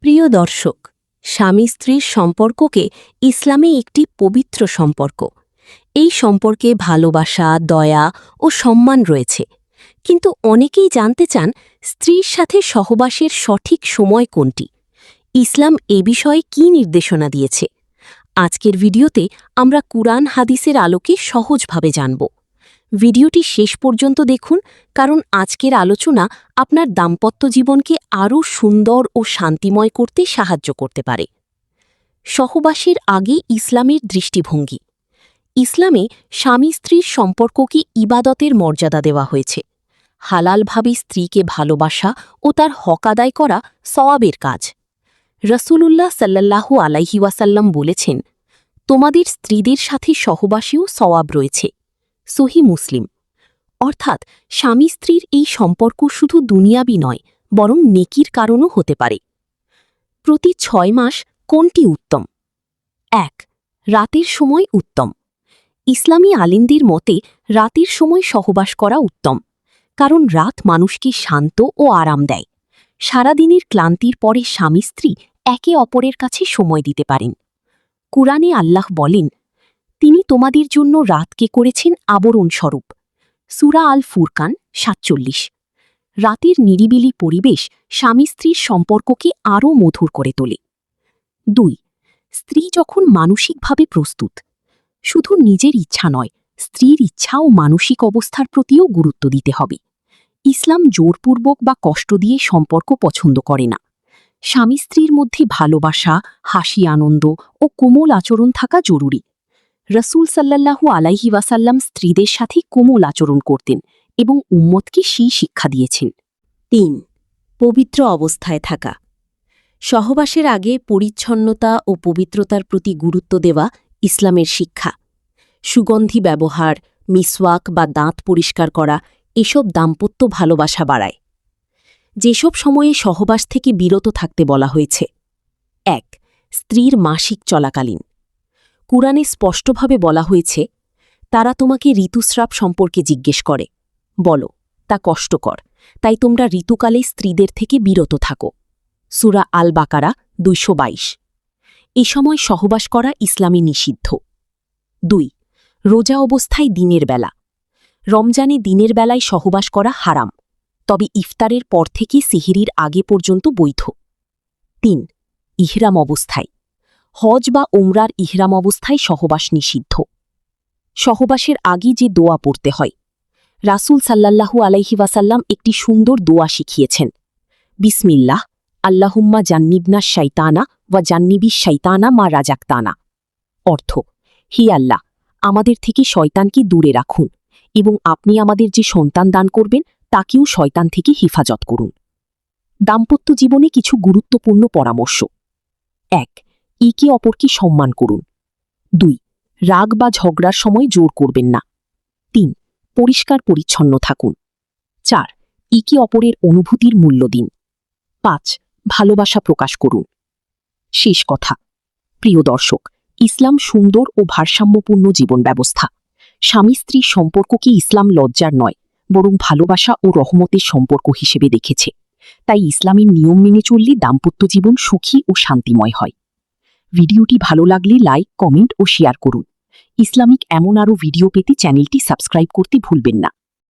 প্রিয় দর্শক, স্বামী স্ত্রীর সম্পর্ককে ইসলামে একটি পবিত্র সম্পর্ক। এই সম্পর্কে ভালোবাসা, দয়া ও সম্মান রয়েছে। কিন্তু অনেকেই জানতে চান স্ত্রীর সাথে সহবাসের সঠিক সময় কোনটি। ইসলাম এ বিষয়ে কী নির্দেশনা দিয়েছে? আজকের ভিডিওতে আমরা কুরআন হাদিসের আলোকে সহজভাবে জানব। ভিডিওটি শেষ পর্যন্ত দেখুন, কারণ আজকের আলোচনা আপনার দাম্পত্য জীবনকে আরও সুন্দর ও শান্তিময় করতে সাহায্য করতে পারে। সহবাসের আগে ইসলামের দৃষ্টিভঙ্গি। ইসলামে স্বামী স্ত্রীর সম্পর্ককে ইবাদতের মর্যাদা দেওয়া হয়েছে। হালালভাবে স্ত্রীকে ভালোবাসা ও তার হক আদায় করা সওয়াবের কাজ। রসুলুল্লাহ সাল্লাল্লাহু আলাইহি ওয়াসাল্লাম বলেছেন, তোমাদের স্ত্রীদের সাথে সহবাসেও সওয়াব রয়েছে। সহি মুসলিম। অর্থাৎ স্বামী স্ত্রীর এই সম্পর্ক শুধু দুনিয়াবি নয়, বরং নেকির কারণও হতে পারে। প্রতি 6 মাস কোনটি উত্তম? 1. রাতের সময় উত্তম। ইসলামী আলিমদের মতে রাতের সময় সহবাস করা উত্তম, কারণ রাত মানুষকে শান্ত ও আরাম দেয়। সারাদিনের ক্লান্তির পরে স্বামী স্ত্রী একে অপরের কাছে সময় দিতে পারেন। কুরআনে আল্লাহ বলেন, তিনি তোমাদের জন্য রাতকে করেছেন আবরণস্বরূপ। সূরা আল ফুরকান 47। রাতের নিরিবিলি পরিবেশ স্বামী স্ত্রীর সম্পর্ককে আরও মধুর করে তোলে। 2. স্ত্রী যখন মানসিকভাবে প্রস্তুত। শুধু নিজের ইচ্ছা নয়, স্ত্রীর ইচ্ছা ও মানসিক অবস্থার প্রতিও গুরুত্ব দিতে হবে। ইসলাম জোরপূর্বক বা কষ্ট দিয়ে সম্পর্ক পছন্দ করে না। স্বামী স্ত্রীর মধ্যে ভালোবাসা, হাসি, আনন্দ ও কোমল আচরণ থাকা জরুরি। রসুল সাল্লাল্লাহু আলাইহি ওয়াসাল্লাম স্ত্রীদের সাথে কোমল আচরণ করতেন এবং উম্মতকে সেই শিক্ষা দিয়েছেন। 3. পবিত্র অবস্থায় থাকা। সহবাসের আগে পরিচ্ছন্নতা ও পবিত্রতার প্রতি গুরুত্ব দেওয়া ইসলামের শিক্ষা। সুগন্ধি ব্যবহার, মিসওয়াক বা দাঁত পরিষ্কার করা এসব দাম্পত্য ভালোবাসা বাড়ায়। যেসব সময়ে সহবাস থেকে বিরত থাকতে বলা হয়েছে। 1. স্ত্রীর মাসিক চলাকালীন। কুরআনে স্পষ্টভাবে বলা হয়েছে, তারা তোমাকে ঋতুস্রাব সম্পর্কে জিজ্ঞেস করে, বলো তা কষ্টকর, তাই তোমরা ঋতুকালে স্ত্রীদের থেকে বিরত থাকো। সূরা আল বাকারা 222। এ সময় সহবাস করা ইসলামে নিষিদ্ধ। 2. রোজা অবস্থায় দিনের বেলা। রমজানে দিনের বেলায় সহবাস করা হারাম, তবে ইফতারের পর থেকে সিহরির আগে পর্যন্ত বৈধ। 3. ইহরাম অবস্থায়। হজ বা উমরার ইহরাম অবস্থায় সহবাস নিষিদ্ধ। সহবাসের আগে যে দোয়া পড়তে হয়। রাসূল সাল্লাল্লাহু আলাইহি ওয়াসাল্লাম একটি সুন্দর দোয়া শিখিয়েছেন। বিসমিল্লাহ, আল্লাহুম্মা জান্নিবনা শাইতানা ওয়া জান্নিবিশ শাইতানা মা রাজাকতানা। অর্থ, হে আল্লাহ, আমাদের থেকে শয়তানকে দূরে রাখুন এবং আপনি আমাদের যে সন্তান দান করবেন তাকেও শয়তান থেকে হেফাজত করুন। দাম্পত্য জীবনে কিছু গুরুত্বপূর্ণ পরামর্শ। 1. একে অপরকে সম্মান করুন। 2. রাগ বা ঝগড়ার সময় জোর করবেন না। 3. পরিষ্কার পরিচ্ছন্ন থাকুন। 4. একে অপরের অনুভূতির মূল্য দিন। 5. ভালোবাসা প্রকাশ করুন। শেষ কথা, প্রিয় দর্শক, ইসলাম সুন্দর ও ভারসাম্যপূর্ণ জীবন ব্যবস্থা। স্বামী স্ত্রীর সম্পর্ককে ইসলাম লজ্জার নয়, বরং ভালোবাসা ও রহমতের সম্পর্ক হিসেবে দেখেছে। তাই ইসলামের নিয়ম মেনে চললে দাম্পত্য জীবন সুখী ও শান্তিময় হয়। ভিডিওটি ভালো লাগলে লাইক, কমেন্ট ও শেয়ার করুন। ইসলামিক এমন আরও ভিডিও পেতে চ্যানেলটি সাবস্ক্রাইব করতে ভুলবেন না।